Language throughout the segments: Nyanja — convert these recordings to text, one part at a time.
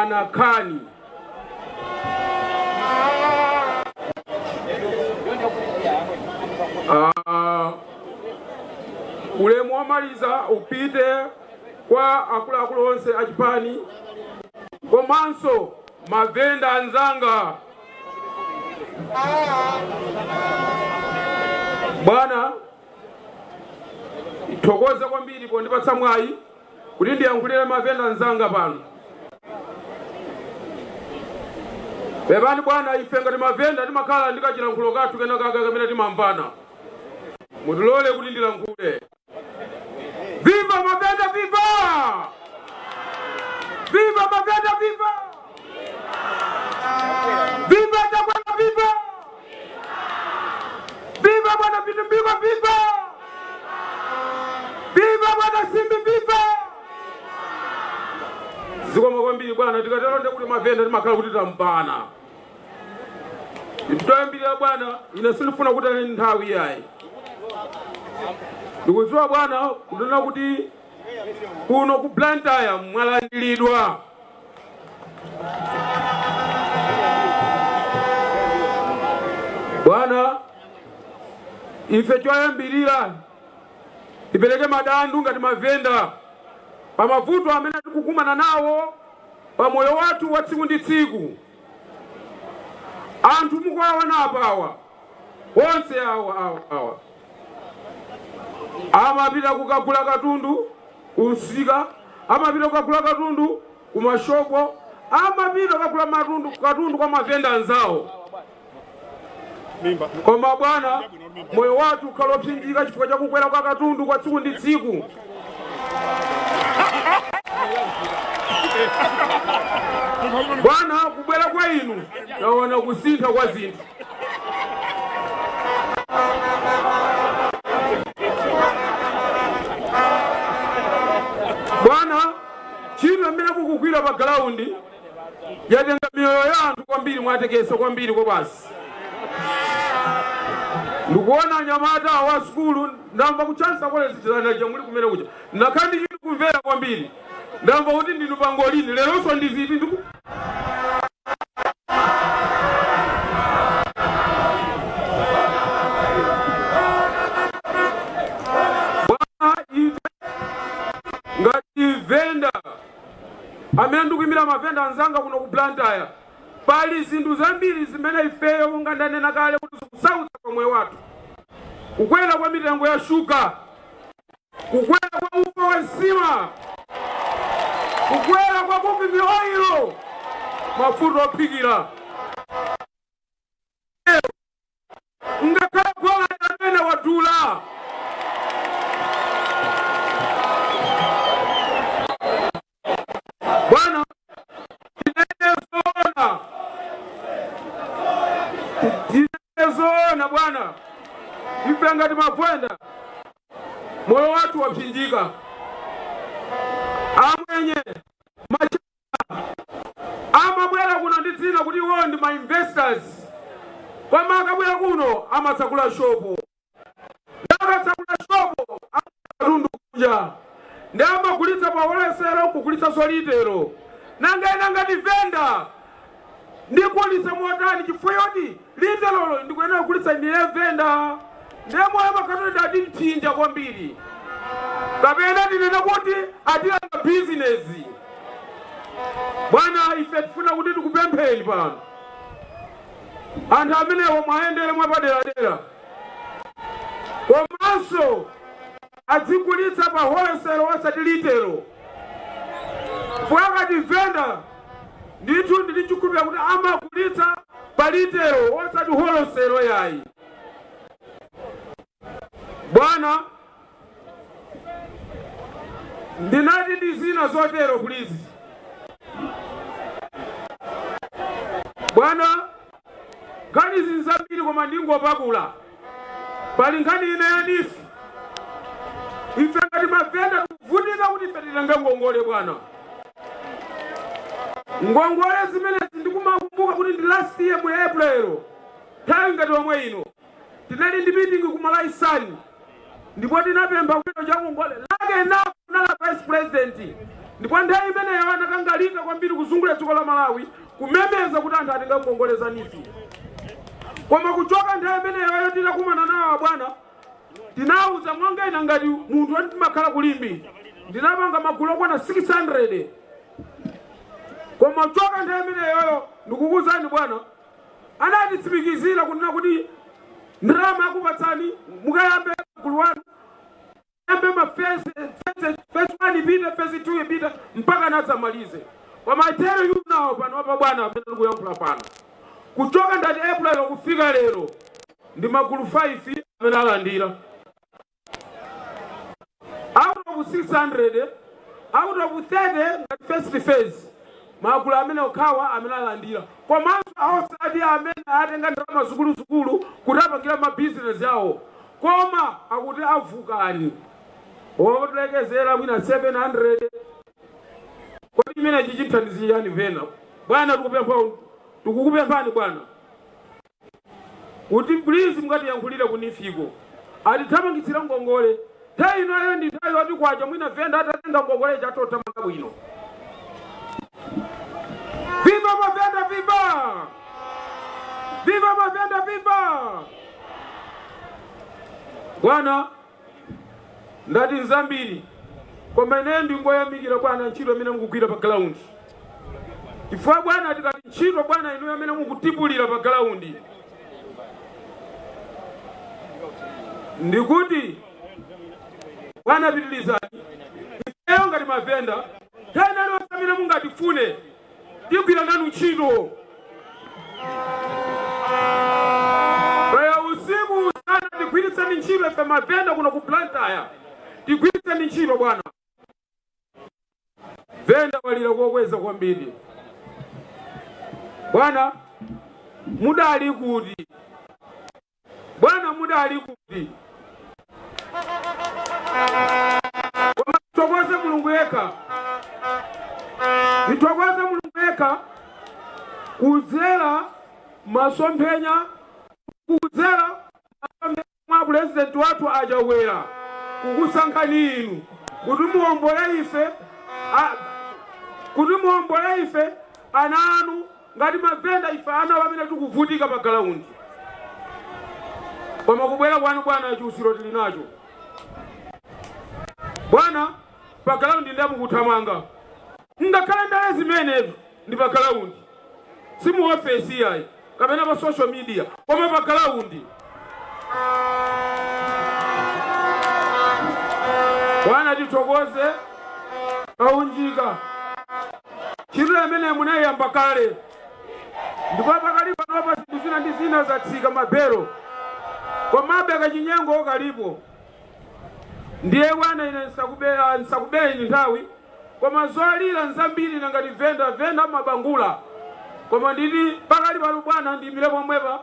bwana Kani. Ulemu wamaliza upite kwa akulu onse achipani komanso mavenda anzanga. Bwana itokoze kwambiri pondipatsa mwayi kuti ndiyankhulire mavenda anzanga pano. Bebani bwana, ife ngati mavenda timakhala ndikachilankhulo kathu kena kaka kamene timamvana. Mutulole kuti ndilankhule. Viva mavenda, viva! Viva mavenda, viva! Viva Njamba, viva! Viva bwana Vitumbiko, viva! Viva bwana Simbi, viva! Zikoma kwambiri bwana, tikatalonde kuti mavenda timakhala kuti tampana. Nditoyambirira bwana, ine sindifuna kuti ali nthawi yayi. Ndikudziwa bwana kunena kuti kuno ku Blantyre mwalandilidwa. Bwana, ife choyambirira tipeleke madandu ngati mavenda pa mavuto amene tikukumana nawo pa moyo wathu wa tsiku ndi tsiku. Anthu mukuwaona apawa onse awa amapita kukagula katundu kumsika, amapita kukagula katundu kumashopo, amapita kukagula katundu kwa mavenda anzawo. Koma bwana, moyo wathu ukhalopsinjika chifukwa cha kukwera kwa katundu kwa tsiku ndi tsiku. Bwana, kubwera kwa inu taona kusintha kwa zinthu. Bwana, chino amene kukugwira pa ground yatenga miyoyo ya anthu kwambiri, mwatekesa kwambiri kwa basi. Ndikuona anyamata wa skulu ndamva kuchansa college chizana muli kumene kucha. Nakhandi chiti kumvera kwambiri. Ndamva kuti ndinu pangolini leronso ndiziti ndiku. Ngati venda amene ndikuimira mavenda anzanga kuno ku Blantyre, pali zinthu zambiri zimene ifeyo mungandanena kale kuti zikusautsa kwa moyo wathu. Kukwera kwa mitengo ya shuga, kukwera kwa ufa wa nsima, kukwera kwa cooking oil, mafuta ophikira. Ngakhala gola amene wadula. Bwana, tinezona bwana, ife ngati mavenda moyo wathu wapsinjika. Amwenye machana amabwera kuno ndi dzina kuti iwo ndi ma investors, koma akabwera kuno amatsakula shopo. Akatsakula shopo amatundu kunja, ndi amagulitsa pa wholesale kugulitsa solitero. Nanga ngati venda ndikulitsa motani chifukwa yoti literolo ndikuyenera kulitsa ndiye venda. Ndemo amakatona ati mpinja kwambiri. Kapena ndinena kuti atilanga business. Bwana, ife tifuna kuti tikupempheni pano. Anthu amenewo mwaendere mwapadera. Komanso adzigulitsa pa wholesale osati litero. Fuakati venda ndithu ndilichikupira kuti amagulitsa pa litero osati wholesale yayi. Bwana, ndinati ndi zina zotero please. Bwana, nkhani zinzambiri koma ndingopakula. Pali nkhani ine yanisi. Ife ngati mavenda tikuvutika kuti ife tilenge ngongole bwana. Ngongole zimene ndikumakumbuka kuti ndi last year mu April. Nthawi ngati omwe ino. Tinali ndi meeting ku Malawi ndipo tinapempha kuti cha ngongole lake na kunala vice president ndipo nthawi imeneyo anakangalika kwambiri kuzungulira dziko la Malawi kumemeza kuti anthu atingakongoleza nifi. Koma kuchoka nthawi imeneyo tinakumana nawo bwana, tinauza mwanga ina ngati munthu woti makhala kulimbi ndinapanga magulu okwana 600. Koma kuchoka nthawi imeneyo ndikukuwuzani bwana, anatitsimikizira kunena kuti ndalama akupatsani mukayambe magulu wanu, yambe phase 1 ipite, phase 2 ipite mpaka nadzamalize. Koma tero yu nawo pano apa bwana amene ndikuyankhula pano, kuchoka ndati April kufika lero ndi magulu 5 amene alandira. Out of 600, out of 30 ngati first phase magulu amene okhawa amene alandira. Komanso awosati amene atenga ndalama zikulu kuti apangira mabizinesi yawo, koma akuti avukani wolekezera mwina 700. Kodi imene chichithandiziyani vena bwana, tikukupemphani bwana kuti please mukatiyankhulire kunifiko atithamangitsira ngongole. Nthawi inoyo ndi nthawi yoti kwacha mwina venda atatenga ngongole chatothamanga bwino. Viva Mavenda, viva! Viva Mavenda, viva! Bwana ndati nzambiri koma ine ndingoyamikira bwana ntchito imene mukugwira pa ground. Chifukwa bwana tikati ntchito bwana inu amene mukutipulira pa ground ndikuti bwana pitilizani ifeyo ngati Mavenda tena lero amene mungatifune tigwira nanu ntchito. Kaya usiku usana tigwiritseni ntchito ife Mavenda kuno ku Plantaya, tigwiritseni ntchito bwana. Venda walira kuokweza kwambiri bwana, mudali kuti bwana, mudali kuti koma titokoze Mulungu yekha, titokoze Mulungu yekha kudzera masomphenya, kudzera mwa president wathu ajawera kukusankhani inu kuti muombole ife, kuti muombole ife ana anu ngati Mavenda ife ana amene tikuvutika pa ground. Koma kubwera kwanu bwana chiusiro tili nacho bwana, pa ground ndi mukuthamanga ngakhale ndale zimenezo ndi pa ground, si mu office yayi kapena pa social media, koma pa ground. Bwana titokoze kaunjika chiro amene munayamba kale, ndipo pakali pano pa zinthu zina ndi zina zatsika mabero, komabe kachinyengo kalipo. Ndiye bwana ine nsakubera nthawi, koma zolira nzambiri nangati Venda mabangula, koma nditi pakali pano bwana ndimire pomwepa.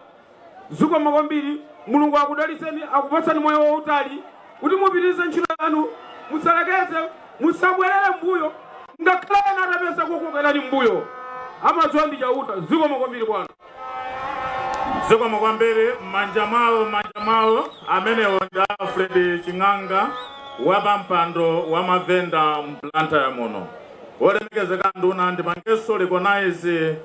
Zikomo kwambiri, Mulungu akudaliseni, akupatsani moyo wautali kuti mupitirize ntchito yanu, musalekeze, musabwerere mbuyo, ngakhale natapeza kukokerani mbuyo amadziwa ndi chauta. Zikomo kwambiri bwana. Zikomo kwambiri. Manja mwawo amenewo ndi Alfred Ching'anga wa mpando wa Mavenda Plantaya muno. Wolemekezeka nduna ndimangeso recognize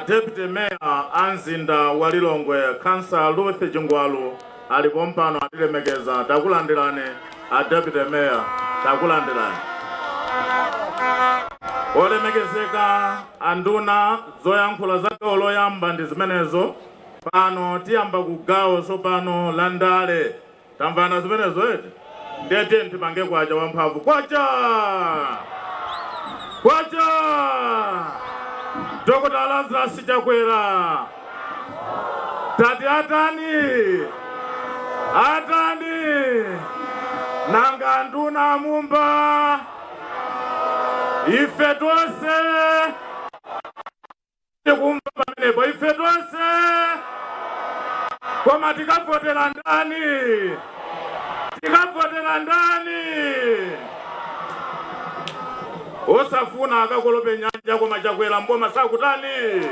Deputy Mayor Anzinda wa Lilongwe Councilor Ruth Jingwalu alipo mpano atilemekeza. Takulandirani Deputy Mayor, takulandirani. Wolemekezeka anduna zoyankhula zake oloyamba ndi zimenezo. Pano tiyamba kugawo sopano landale. Tamvana zimenezo eti? Ndete ntipange kwacha wamphamvu. Kwacha! Kwacha! Dr. Lazarus Chakwera. Tati atani! Atani! Nanga nduna Mumba. Ife tonse tikumva pamenepo, ife tonse koma tikavotera ndani? Tikavotera ndani? Osafuna akakolope nyanja koma Chakwera mboma sakutani.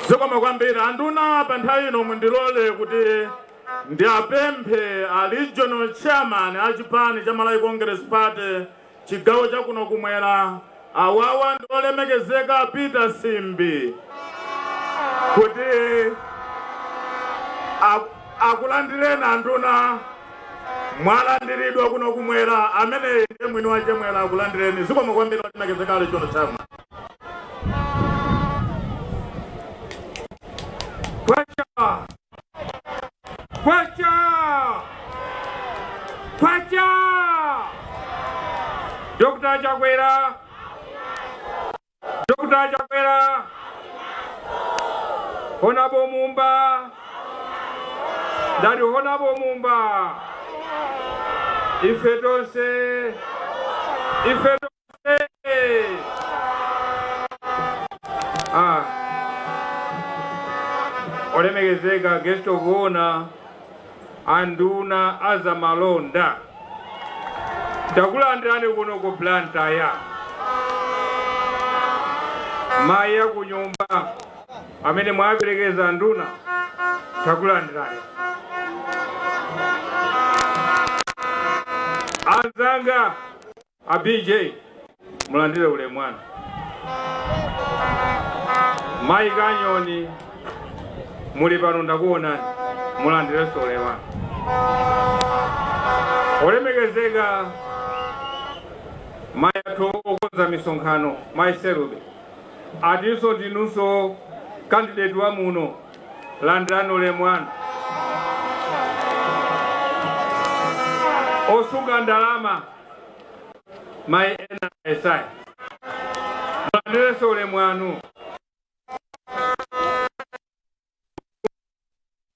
Zikomo kwambiri anduna pa nthawi ino mundilole kuti ndiapemphe a regional chairman a chipani cha Malawi Congress Party chigawo chakuno kumwera awawa ndi olemekezeka Peter Simbi kuti akulandireni anduna mwalandiridwa kuno kumwera amene ndiye mwini wache mwera akulandireni zikomo kwambiri olemekezeka ali chono chama Kwacha Dr. Chakwera Honorable Mumba Daddy Honorable Mumba Ifedose olemekezeka guest of honor anduna azamalonda takulandirani kuno ku Blantyre maya ku Nyumba amene mwaperekeza anduna takulandirani anzanga a BJ mulandire ule mwana mayi Kanyoni muli pano ndakuona mulandire solewa olemekezeka mayato okonza misonkhano maiserube atinso ndinunso candidate wa muno landirani ule mwana osunga ndalama mai NSI mulandire sole mwanu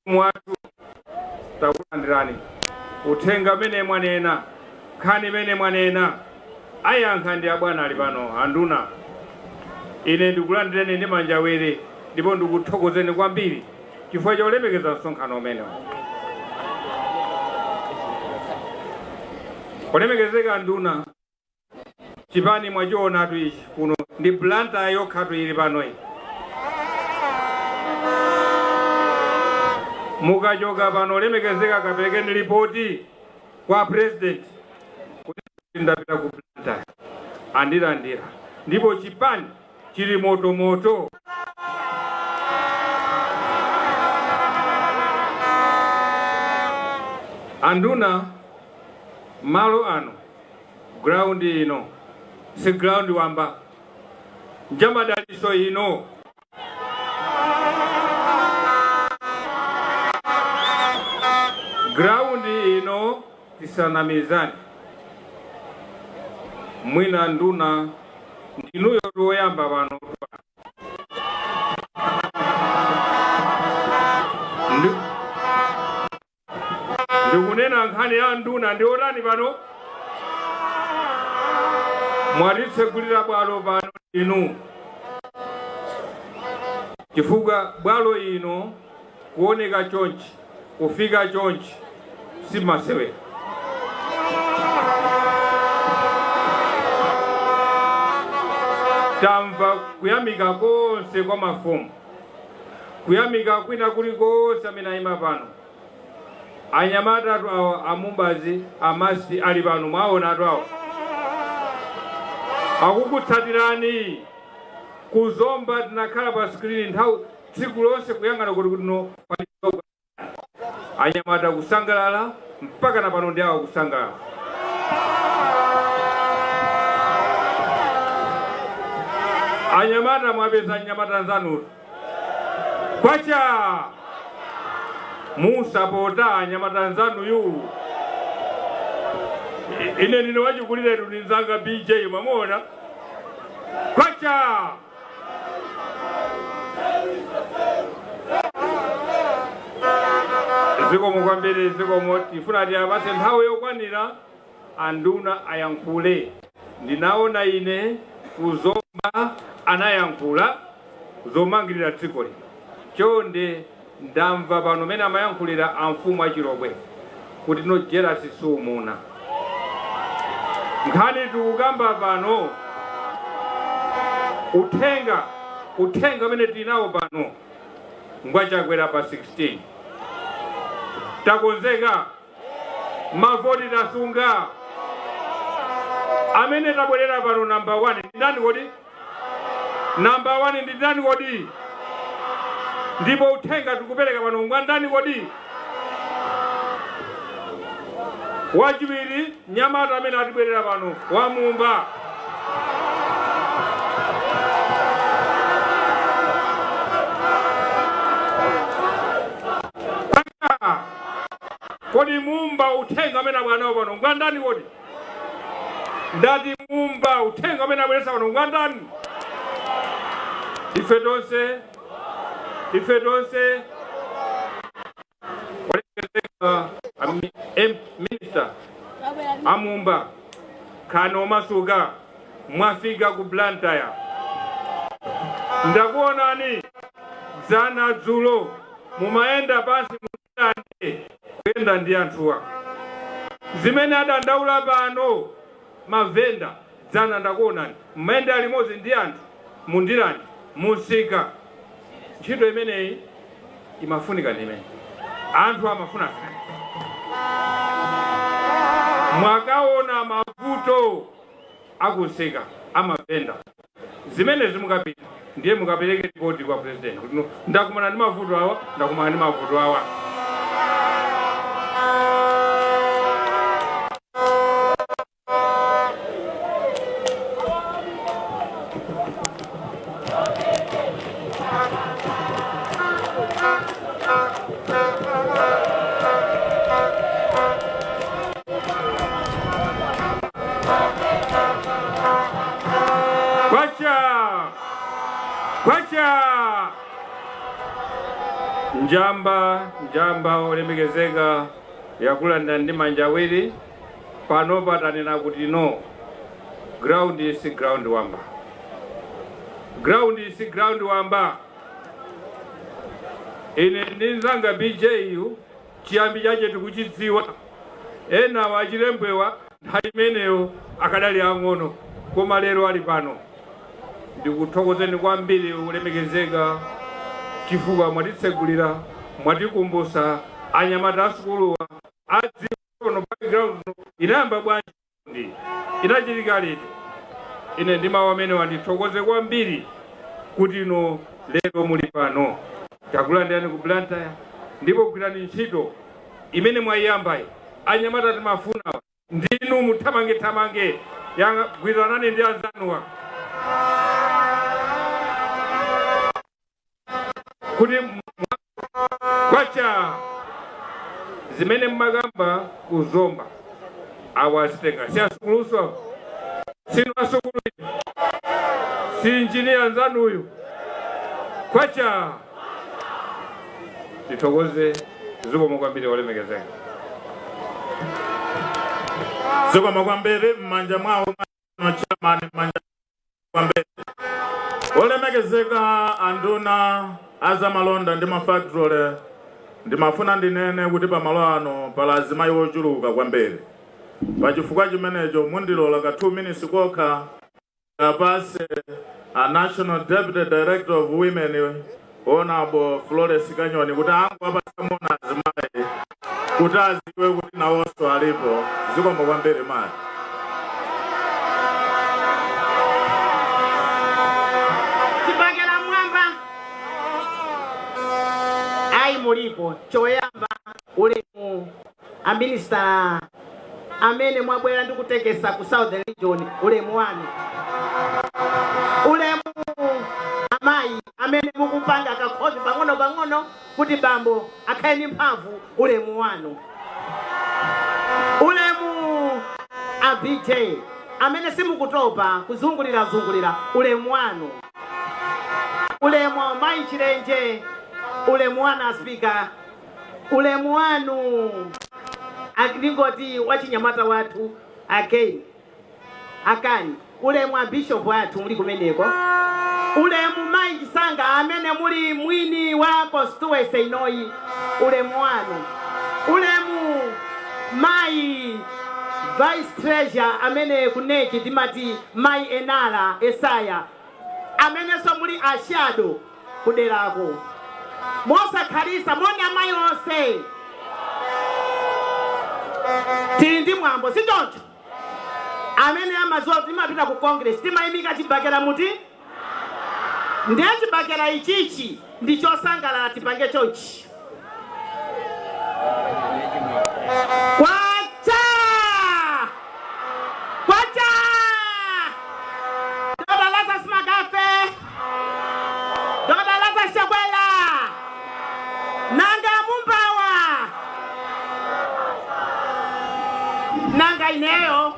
mwatu takulandirani utenga mene mwanena khani mene mwanena ayankha ndi abwana ali pano anduna ine ndikulandireni ndi manja awiri ndipo ndikuthokozeni kwambiri chifukwa cha olemekeza msonkhano umenewo olemekezeka anduna chipani mwachiona ichi kuno ndi Blantyre yokhatu ili pano iyi mukachoka pano olemekezeka kaperekeni ripoti kwa president kuti ndapita ku Blantyre andilandira ndipo chipani chili moto anduna malo ano ground ino si ground wamba Njamba daliso ino ground ino tisanamizani mwina nduna ndinuyo toyamba pano ndikunena nkhani ya nduna ndi otani pano mwatitsekulira bwalo pano inu chifukwa bwalo ino kuoneka chonchi kufika chonchi simasewe tamva kuyamika konse kwa mafumu kuyamika kwina kulikonse amene ayima pano anyamata atu awa amumbazi amasi ali pano mwaona atu awa akukutsatirani kuzomba tinakhala pa screen nthawi tsiku lonse kuyang'ana kuti no anyamata kusangalala mpaka na pano ndi awa kusangalala anyamata mwapeza anyamata nzanu kwacha musapota anyamata nzanu yu ine nino wachikulire tuninzanga BJ mamona kwacha zikomo kwambiri zikomo tifuna tiyapase nthawi yokwanira anduna ayankhule ndinaona ine kuzomba anayankhula zomangirira dziko lino chonde ndamva pano mene amayankhulira amfumu achirobwe kuti no jealousy sumuna nkhani tikukamba pano uthenga mene tinawo pano ngwachakwera pa 16 takonzeka mavoti tasunga amene tabwerera pano number 1 ndi ndani kodi? Number 1 ndi ndani kodi? Ndipo uthenga tikupereka pano ngwa ndani kodi? Wachiwiri Nyamata amene atibwerera pano wa Mumba. Kodi Mumba uthenga amene abwanawo pano ngwa ndani kodi? Ndati Mumba uthenga amene abweresa pano ngwa ndani? Ife tonse Minister Mumba kano masuka mwafika ku Blantyre. Ndakuonani zana dzulo mumaenda pansi mutande kuyenda ndi anthuwa. Zimene adandaula pano mavenda zana ndakuonani mumaenda limodzi ndi anthu mundirani musika. Ntchito imeneyi imafunika ndi imene anthu amafuna sana. Mwakaona mavuto akusika amavenda zimene zimukapita ndiye mukapereke ripoti kwa president kuti ndakumana ndi mavuto awa ndakumana ndi mavuto awa. Kwacha Njamba olemekezeka yakulanda ndi manja awiri pano patanena kuti no ground is ground wamba. Ground is ground wamba. Ine ndinzanga BJU chiyambi chache tikuchidziwa ena wachilembwewa nthawi imeneyo akadali ang'ono koma lero ali pano. Ndikuthokozeni kwambiri ulemekezeka chifukwa mwatitsegulira mwatikumbusa anyamata asukuluwa adziwa background inayamba bwanji ndi inachitika liti. Ine ndimawu amene wandithokoze kwambiri kuti ino lero muli pano takulandirani ku Blantyre ndipo kugwirani ntchito imene mwayiyambayi. Anyamata timafuna ndinu muthamange yagwiranani ndi anzanuwa kuti kwacha zimene mmagamba kuzomba awazitenga si asukuluso sinu asukulu si injiniya nzanuyu kwacha tithokoze zikomo kwambiri olemekezeka. Zikomo kwambiri mmanja mwawo no chairman mmanja kwambiri olemekezeka anduna azamalonda ndi mafactory ndimafuna ndinene kuti pamalo ano pala azimayi ochuluka kwambiri. Pachifukwa chimenecho mundilola ka 2 minutes kokha kapase a National Deputy Director of Women Honorable Florence Kanyoni kuti angu apasamuna azimayi kuti aziwe kuti nawonso alipo. Zikomo kwambiri mali. Mulipo choyamba ulemu a minister amene mwabwera ndi kutekesa ku Southern Region ulemu wanu. Ulemu amayi amene mukupanga kakhozi pang'ono kuti bambo akhale ndi mphamvu ulemu wanu. Ulemu a BJ amene simukutopa kuzungulira ulemu wanu. Ulemu amayi Chilenje ulemu wanu speaker ulemu wanu akingoti wachinyamata watu akani ulemu a bishop watu muli kumeneko. Ulemu mayi Chisanga amene muli mwini wa constituency inoyi ulemu wanu. Ulemu mayi vice treasurer amene kuneki timati mayi Enala Esaya amene so muli ashado kuderako. Mosa Karisa moni amayi onse tili ndi mwambo si choncho amene amaziwa kuti timapita ku Congress timayimika chibakera muti ndiye chibakera ichichi ndi chosangalala tipange chonchi. Kwacha! Kwacha! Dr. Lazarus Magafe! Dr. Lazarus Chakwera! Nanga Mumbawa! Nanga ineyo!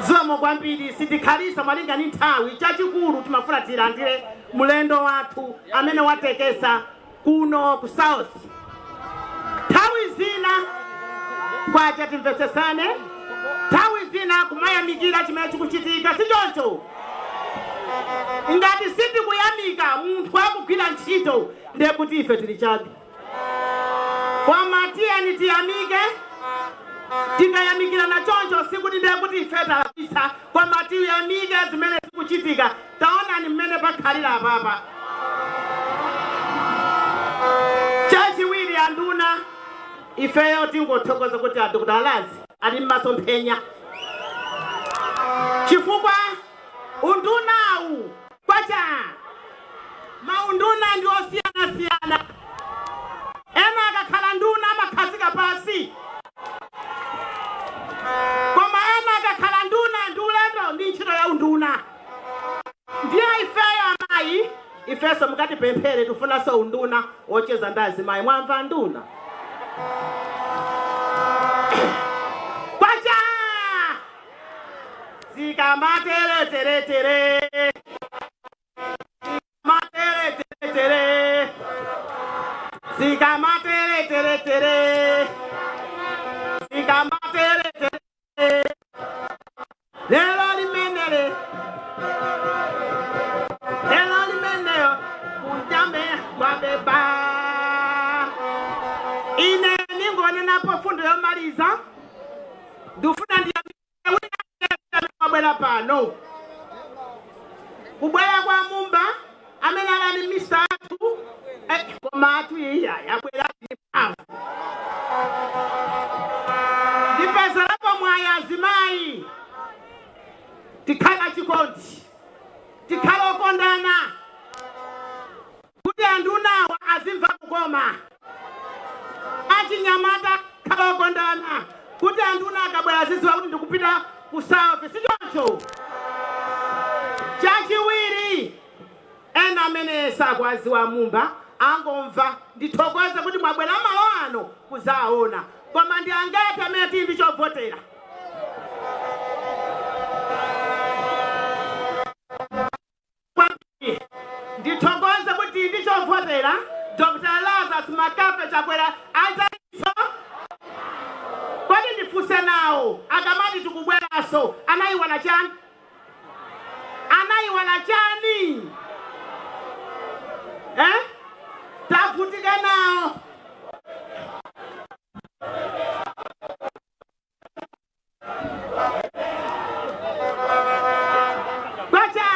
Zomo kwambiri sindikhalisa malinga ni nthawi chachikulu timafuna tilandire mulendo wathu amene watekesa kuno ku South. Nthawi zina kwacha timvetsesane, nthawi zina kumayamikira chimene chikuchitika si choncho. Ngati sindikuyamika munthu akugwira ntchito ndiye kuti ife tili chabe. Koma tiyeni tiyamike, tikayamikira na choncho sikuti ndiye kuti ife talapisa, koma tiyamike zimene zikuchitika. Taonani mmene pakhalira apapa. Chachiwiri anduna ifeyo tingothokoza kuti Dr. Alazi ali m'masomphenya. Chifukwa undunawu kwacha maunduna ndi osiyana-siyana. Ena akakhala nduna amakhazika pasi. Koma ena akakhala nduna ndi ulendo ndi ntchito ya unduna. Ndiye ifeyo amayi, ifeso mukatipemphere tifunaso unduna wocheza ndazi mayi mwamva nduna. Kwacha! Zika matere tere tere. Matere tere tere. Zika matere tere tere. Zika matere tere tere. Lelo limenere. Lelo limenere. Kunjame wabeba. Ine ningone napo fundo yomaliza. Ndufuna ndiyabwera pano. Kubwera kwa Mumba amene ali Mr. Atu koma atu iya yabwera ni pavu. Ndipezerapo mwaya azimayi. Tikhala chikondi. Tikhala okondana. Kuti andunawa azimva kukoma. Achinyamata khala okondana. Kuti anduna akabwera ziziwa kuti ndikupita ku South si choncho. Chachiwiri ena amene sakwaziwa Mumba angomva ndithokoza kuti mwabwera malo ano kuzaona. Koma ndi angati amene tili ndi chovotera. Ndithokoza kuti ndi chovotera Dr. Lazarus Magafe Chakwera azaiso. Kwani ndifuse nawo akamati tikubweraso anayiwala chani? Anayiwala chani? Tavutike nawo. Kwacha!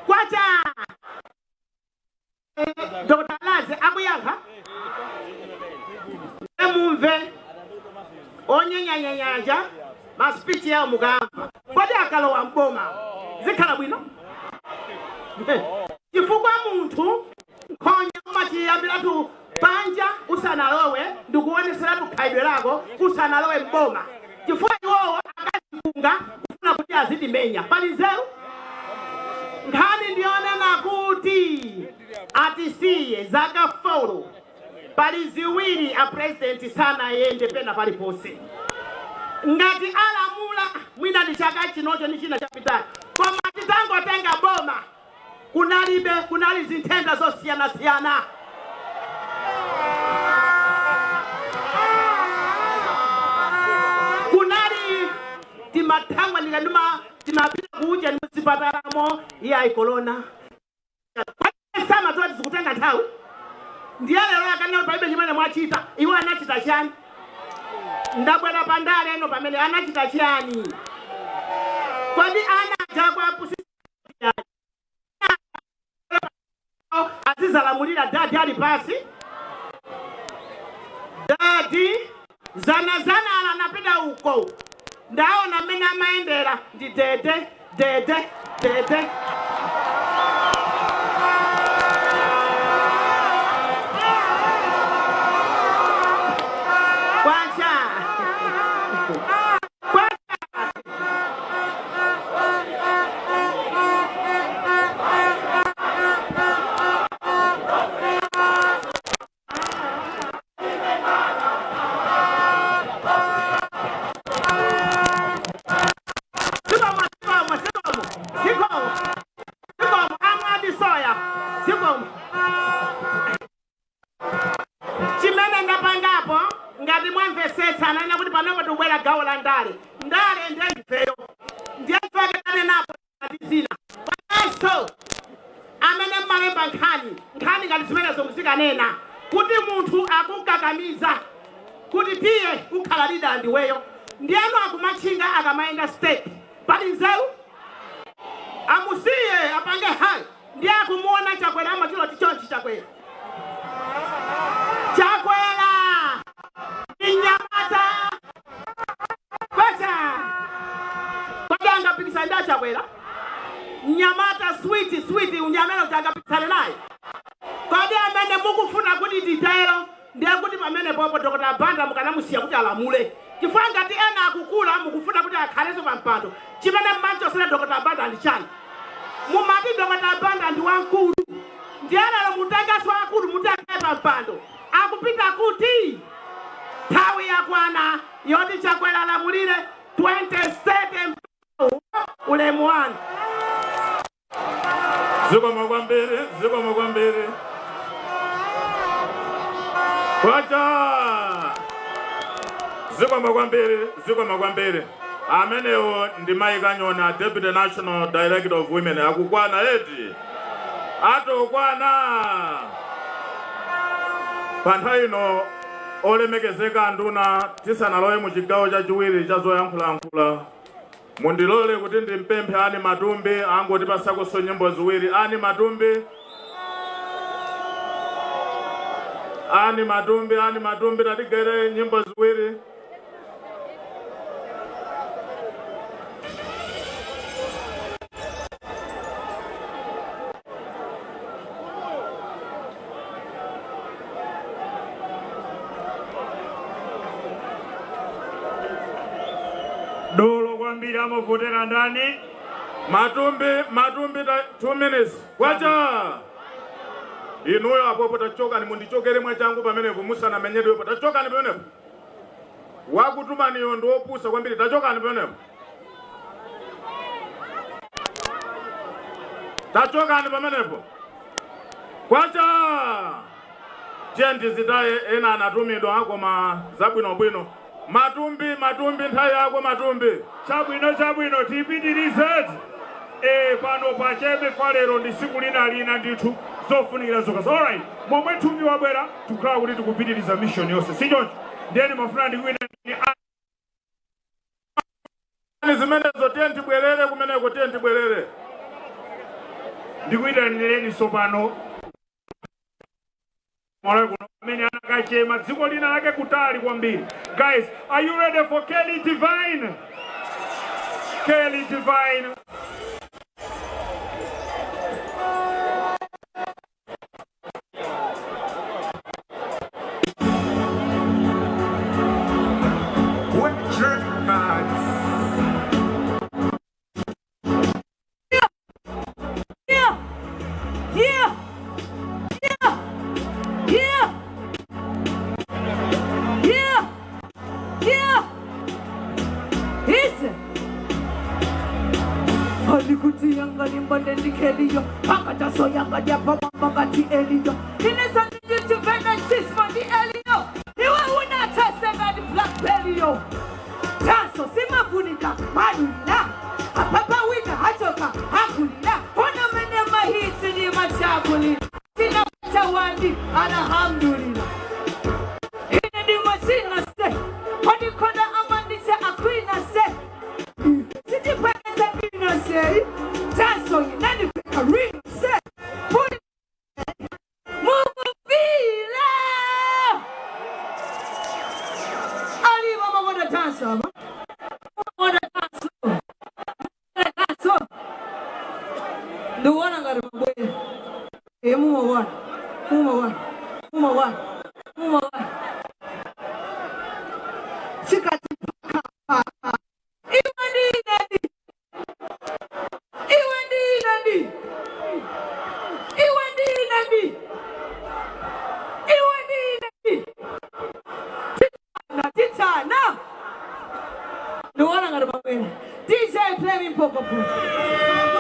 Kwacha! Dr. Lazi akuyankha? Emumve onyenyanyanja ma speech ya mugamba. Kodi akalowa mboma zikhala bwino? Chifukwa munthu nkhonya umachiyambira tu panja usanalowe ndikuonesera tu khaidwe lako usanalowe mboma. Chifukwa iwowo akazikunga kufuna kuti azitimenya. Pali nzeru? Nkhani ndionena kuti atisiye zaka 4 pali ziwiri a president sana yende pena pali pose. Ngati alamula mwina ni chaka chinocho ni china chapitali. Koma titangotenga boma kunali zintenda zosiyana-siyana. Kunali timatangwa ndima timapita kuja msipataramo ya ikolona. Sama zote zikutenga nthawi. Ndiye lero akanena paibe chimene mwachita iwo anachita chani? Ndabwera pandale eno pamene anachita chani? Kodi anaja kwa pusisi azizalamulira dadi ali pasi? Dadi Zana anapita uko. Ndaona mena maendera. Ndi dede. Kuti muntu akukakamiza kuti tiye ukhalalida ndiweyo ndiyano akumachinga akamaenda step pali nzeru amusiye apange hai ndiye akumuona chakwera amachilo chichonchi chakwera Njamba kwacha kwa angapikisa nda chakwera Nyamata sweet unyamelo changapikisana naye kodi amene mukufuna kuti detailo ndiye kuti pamene popo Dr. Banda mukanamusiya kuti alamule chifukwa ngati ena akukula mukufuna kuti akhaleso pa mpando chimene mmanjo sina Dr. Banda ndi chani mumati Dr. Banda ndi wankulu ndiye lero mutangaso akulu mutakale pa mpando akupita kuti nthawi yakwana yoti chakwera alamulire 27 ulemu wanu zikoma kwambiri kwacha zikoma kwambiri amenewo ndi Mai Kanyona Deputy National Director of Women akukwana eti atokwana panthawi ino olemekezeka nduna tisanalowe mu chigawo chachiwiri cha zoyankhula mundilole kuti ndimpemphe ani Matumbi angoti pasako nyimbo ziwiri ani Matumbi tatigere nyimbo ziwiri Dolo kwambiri amavotera ndani Matumbi 2 minutes kwacha inuyo apopo tachoka ni mundichokere mwachangu pamenepo musana menyedwepo tachoka ni pamenepo wakutuma niyo ndiopusa kwambiri tachoka ni pamenepo kwacha jendi zitaye ena anatumidwa akoma zabwinobwino Matumbi nthawi yako Matumbi chabwino tipitirize pano pachebe falero ndi siku lina ndithu zofunikira zokaza alright momwe Tumbi wabwera tukhala kuti tikupitiriza mission yonse sichoncho ndiyeni mafuna ndikuina zimenezo tibwerere kumeneko tibwerere ndikuyitanireni sopano Malawi kuno amene anakachema dziko lina lake kutali kwambiri. Guys, are you ready for Kelly Divine? Kelly Divine. So young, I have a magati elio. In a Sunday to Venice for the elio. You will not test them at the black belly. Tasso, Sima Punica, Maduna, a papa winner, Hatoka, Hakulina, one of my hits in the Machapuli, Tina Tawandi, and a Hamdulina. In the machine, say, what you call the Amandi say, a queen, I say, did you put the queen, say, Tasso, you never pick a ring, say. The one I got to go. Hey, move one. Move one. Move one. Move one. She got the one I got to go. DJ playing poker.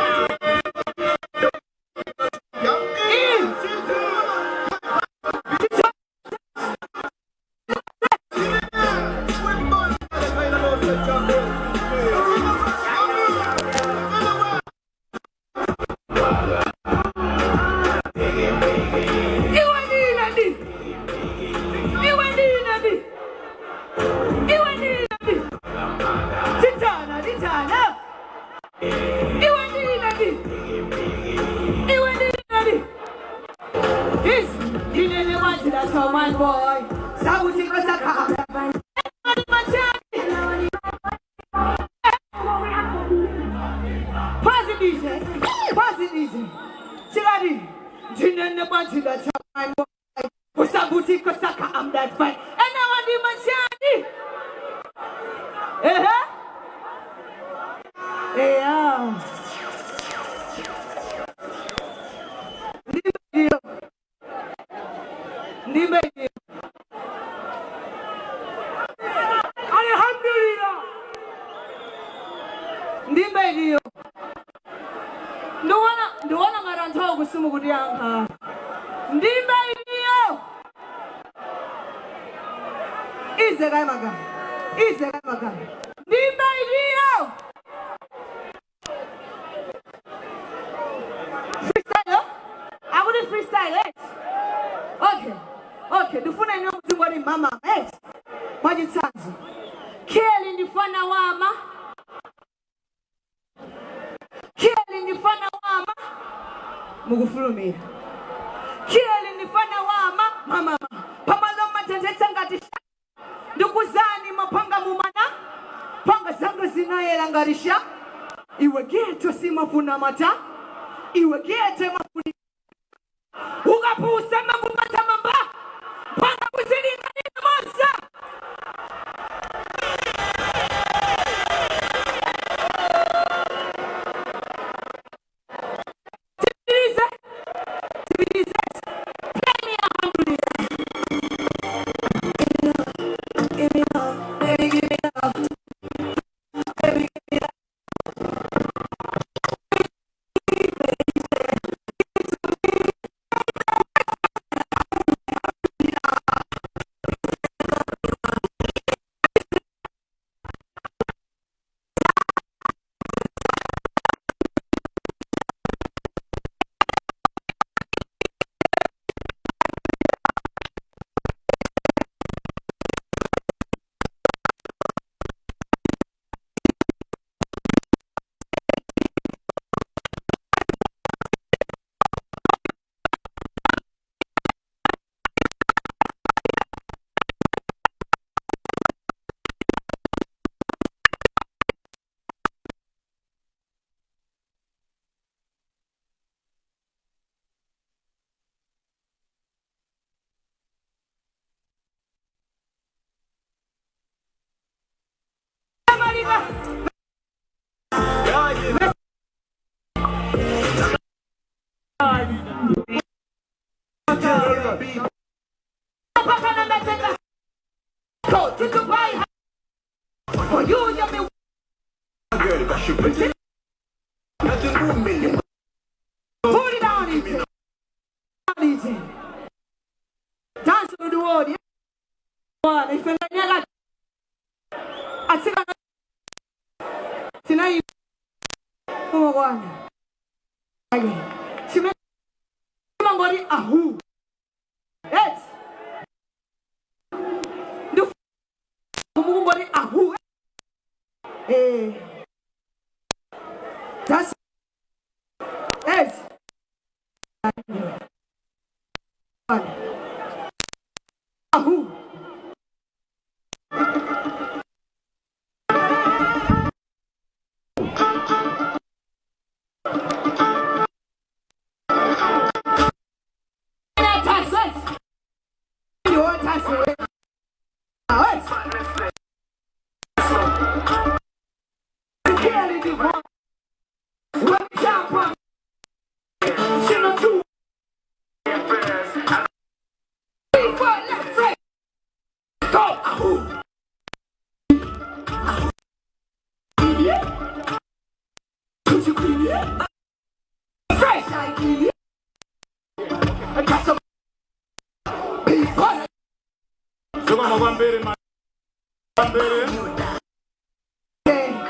Ziko makwambiri makwambiri.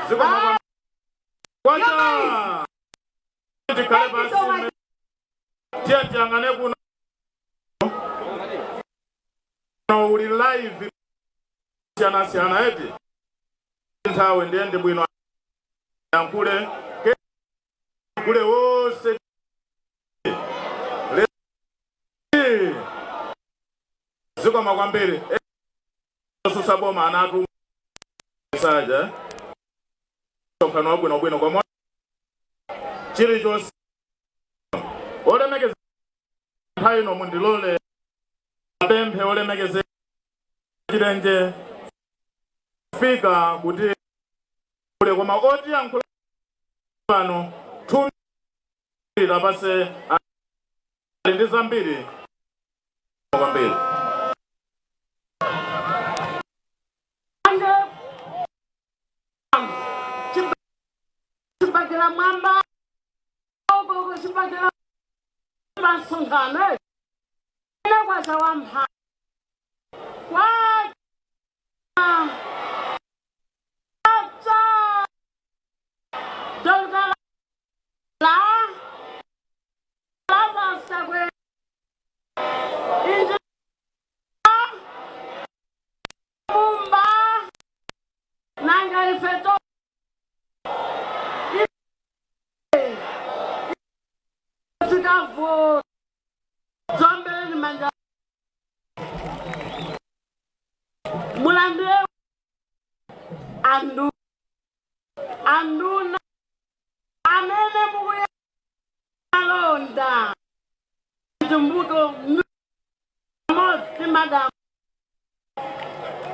Ziko makwambiri. Kwacha. Tikale basi. Tia tiangane kuno. Na uli live. Siana eti. Ntawe ndiende bwino. Yankule. Kule wose. Ziko makwambiri. Susaboma anatu. Saja. Tokano wabwino bwino kwa mwa. Chiri jose. Ole megeze. Haino mundilole. Bempe ole megeze. Chirenje. Fika kuti. Kule kwa maoti yankula. Pano. Tumi. Labase. Ndiza mbili. Makwambiri. Chipagila Mumba, Ogo Chipagila Sungane, ina kwacha wamha. What? Don't Mumba, Nanga Ifeto. Mulande anduna amene mukuya alonda Vitumbiko mosi madam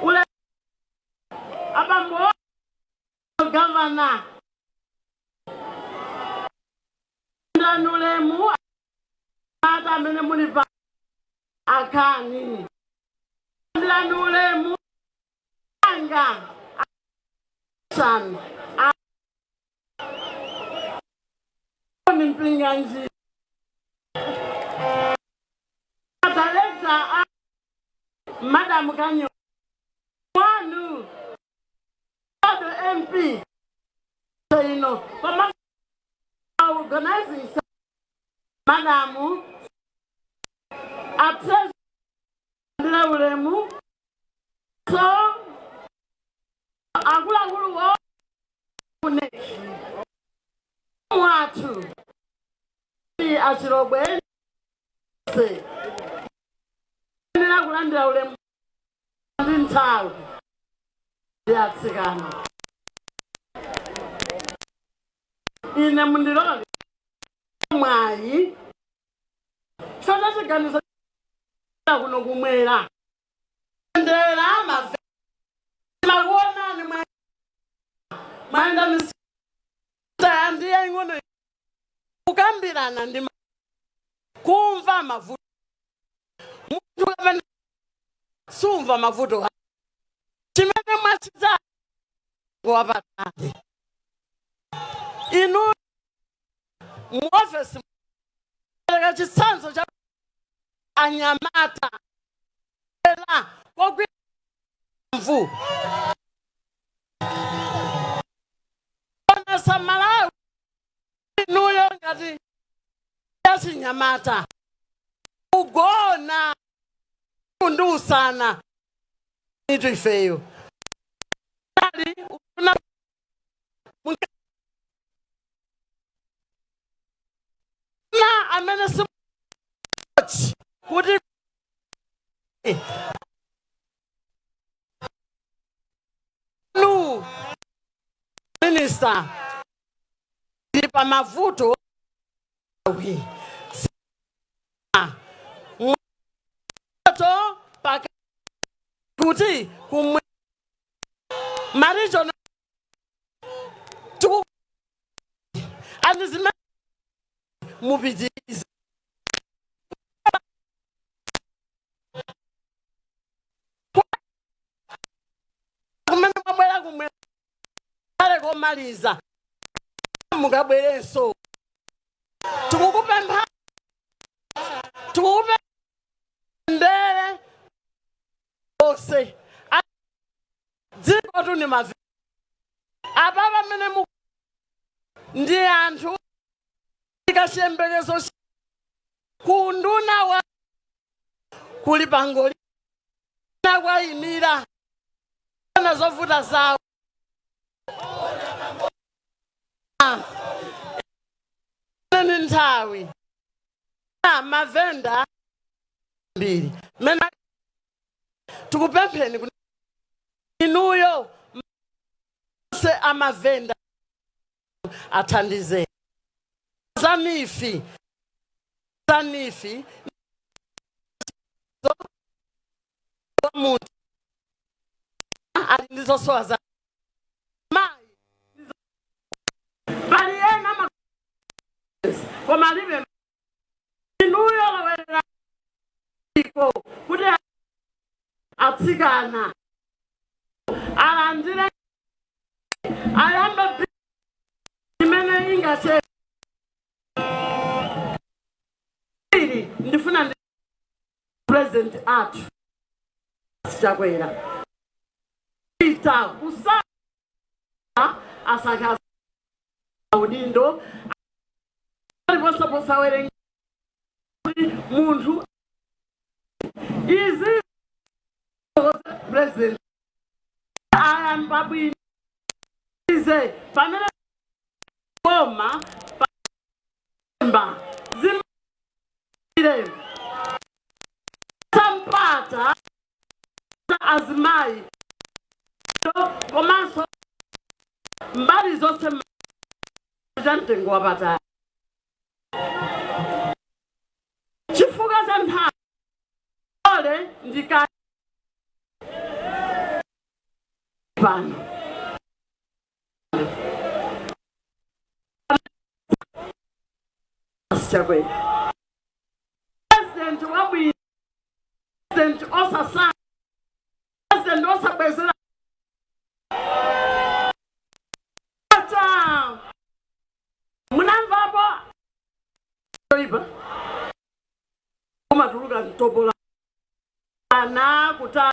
ule abambo governor ndanulemu ata amene mulipa akani ndanulemu anga san Mpinganji ataleta Madam Kanyo Wanu the MP so you know for organizing Madam upset Lawremu so agula gulu one watu achirobwe se nina kulandira ule ndintawo yatsikana ine mundilole mwayi chona chiganizo kuno kumwera ndera mafe makuona ni mwanda misi ndiye ingono ukambirana ndi kumva mavuto muntu kapena sumva mavuto chimene mwachita kuwapatani inu muofesi mwaleka chitsanzo cha anyamata ela kwagwira mvu ona sa Malawi inuyo ngati yachinyamata ugona kundusana itu ifeyo ali una na amene simuchi kuti nu minister dipa mavuto wi to pa kuti kumwe marijo tu anizime mubidiza kumene mabwera kumwe ale komaliza mugabwerenso tukukupempha ndere ose Notu ni mavenda. Ababa mene ndi anthu ikashembekezo kunduna wa kuli pangoli na kwa imira na zovuta zawo ni nthawi mavenda mbiri mena tukupempheni inuyo se amavenda athandize zanifi muntu alizosoza mai bali yena kwa malibe inuyo lawela iko kuti atsikana alandire ayamba imene ingase ndifuna present art sichakwera ita kusa asaka udindo aliposa posawere muntu izi present I am babu ize pamela boma pamba zimire sampata azimai komanso mbali zose jantengo abata chifuka cha nthawi ole ndika pano asichakwe president wabu president osasa president osabezela munamvapo iba kumatuluka ntobola ana kuta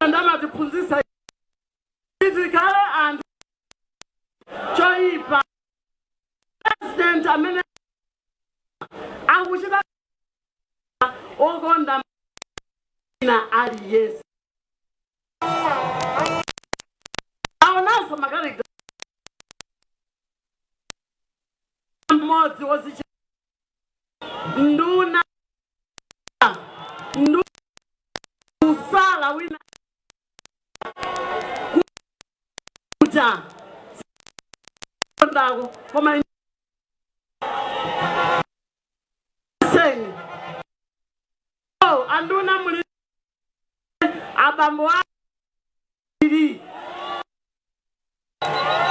ndama tiphunzisa itikale and choipa president amene akuchita okonda na aliyesi aonaso makarika mmodzi wozichi nduna usala wina kuja ndako koma seni anduna muli abambo ali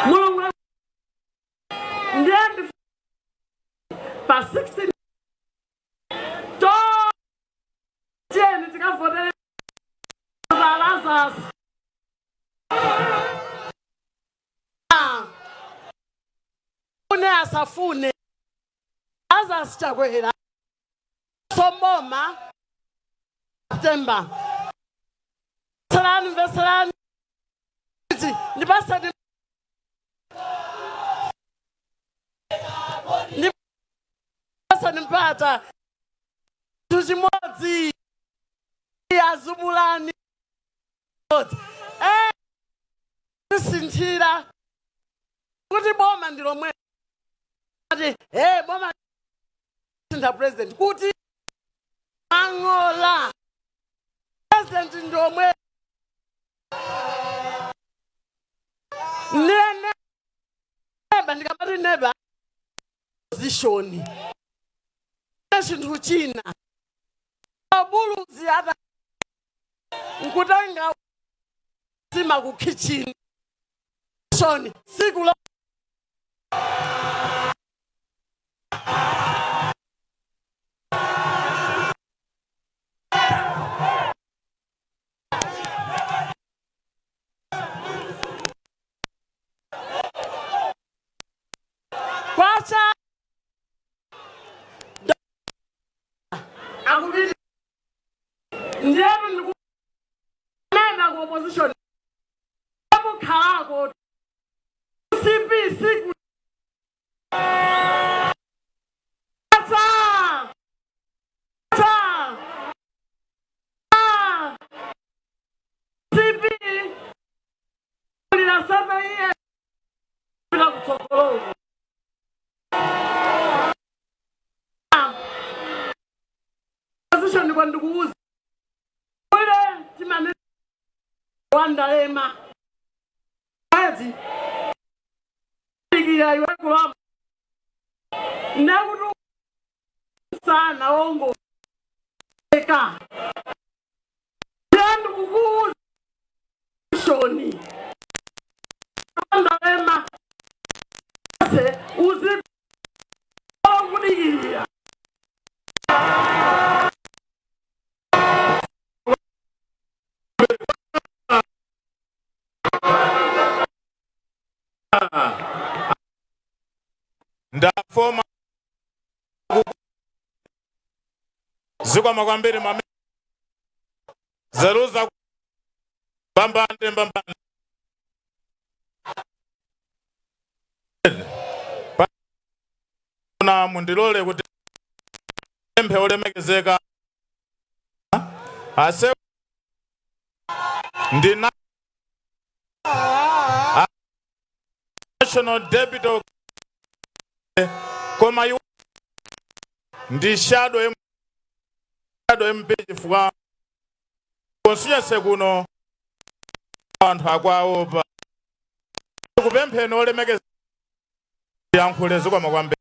mulungu ndiye pa 16 to jeni tikavote zalasas une asafune azasichakwera somoma September salani nipasa nimpata tuchimodzi azumulani sinthira kuti boma ndilomwe ati boma sinda president kuti angola president ndomwe neba ndikamati neba position chinthu china abuluzi ata nkutanga sima ku kitchen soni siku lo kwacha akubili ndiye nena ku opposition kwa ndikuuza ule timane wandalema ati ikiya iwe kulamba nakutu sana ongo eka yandu kukuuza shoni wandalema se uzi kudigiria ndafoma zikwa makwambiri mame zeruza mbambande na mundilole kuti emphe olemekezeka ase ndina national debit koma yu ndi shadow mpage fwa konsunyese kuno anthu akwaopa kupempheni olemekezeka yankhule zikwa makwambiri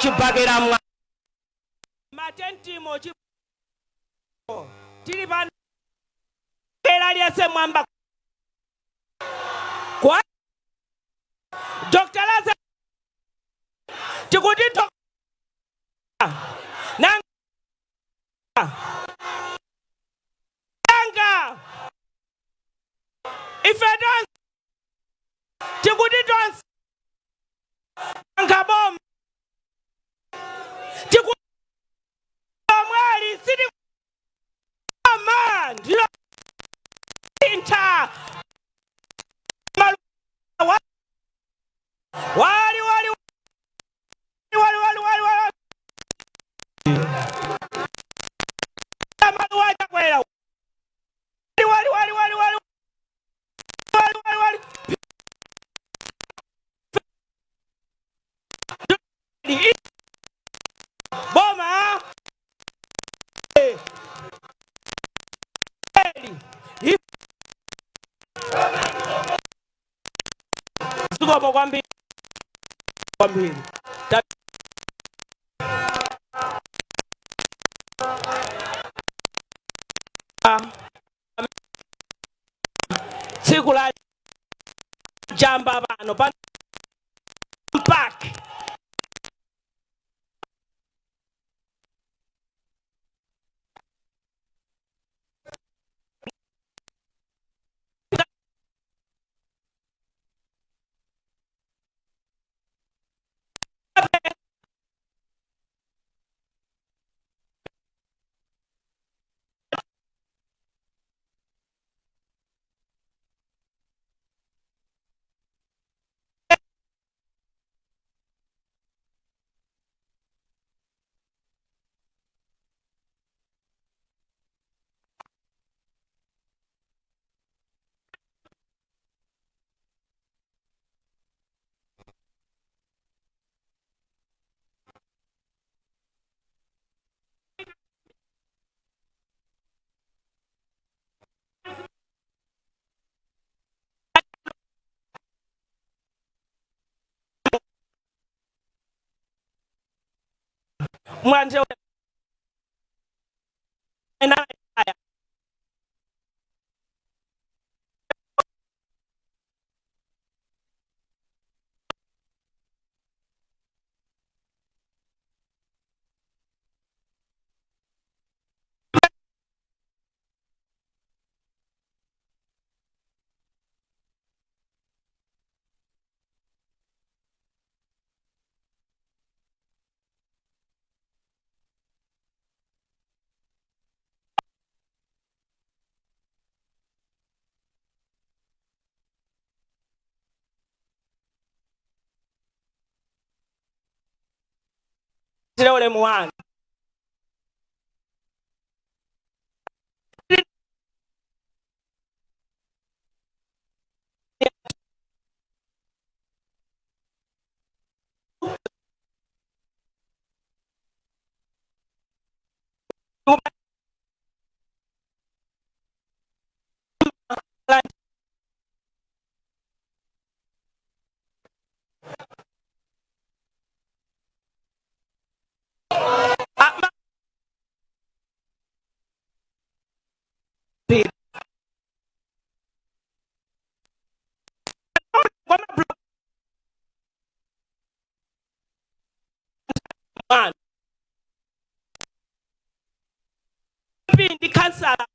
chipakira mwa matentimo tili pano kera lyese mwamba kwa Dr. Laza tikuti nanga if I don't tikuti don't nanga bom mwali sidi man inta wali boma Suko kwambiri tsiku la Njamba pano pa park mwanje ule muwana ndi kansala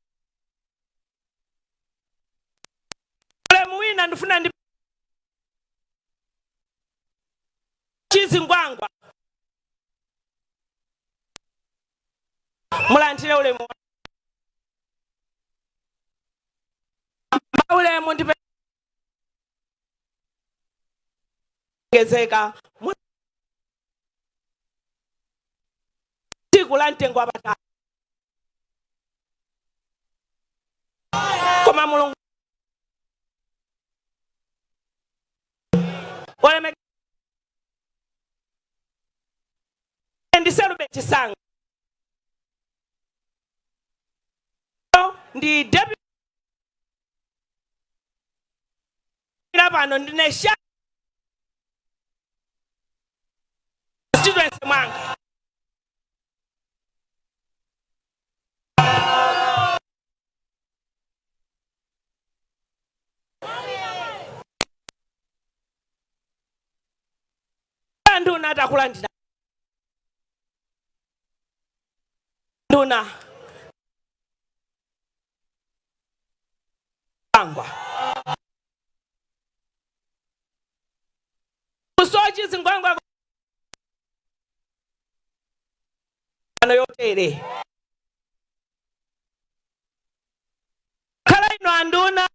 ule muwina ndifuna ndi chizingwangwa mulantire ule muwana ule mundipe gezeka tikula ntengo abata koma mulungu ole ndiselube chisanga ndi deputy pano ndine sha students mwanga nduna atakulandira nduna angwa usochi zingwangwa ano yotere kala ino anduna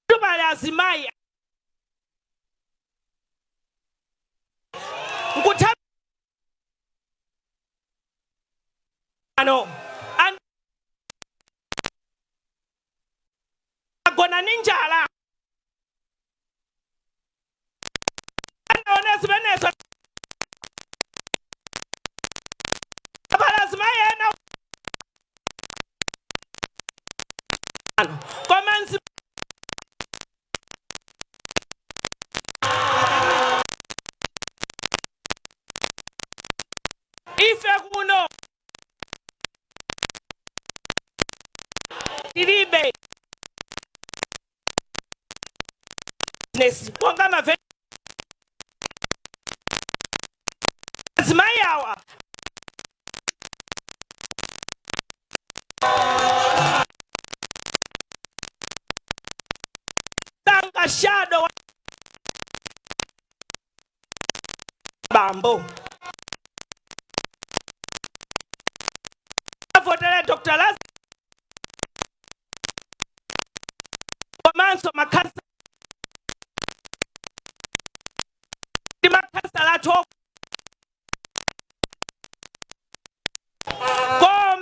tubale azimai nkutha ano agona ninjala anaone sibeneso abala simayena ano komansi ife kuno ilibe nesi konga mave zimayawa tanga shadow bambo avotele Dr. Las komanso makasa di makasa la to kom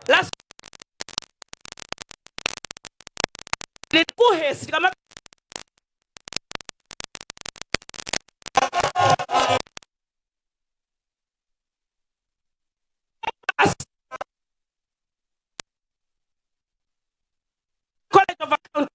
las likuhesi kama College of Accounting.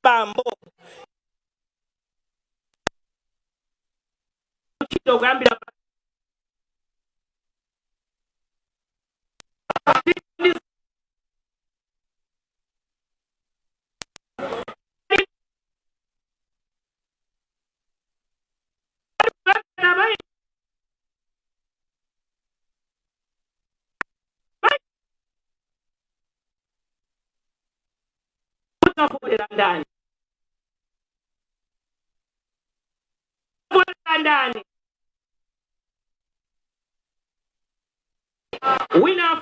Bambo kugambira ndani winner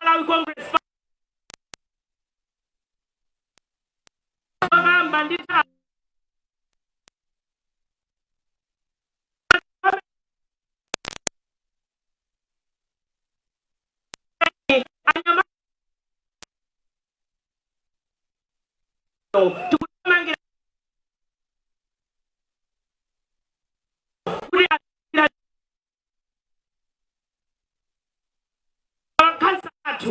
Malawi Congress bandita tukumangira kuri kansa atu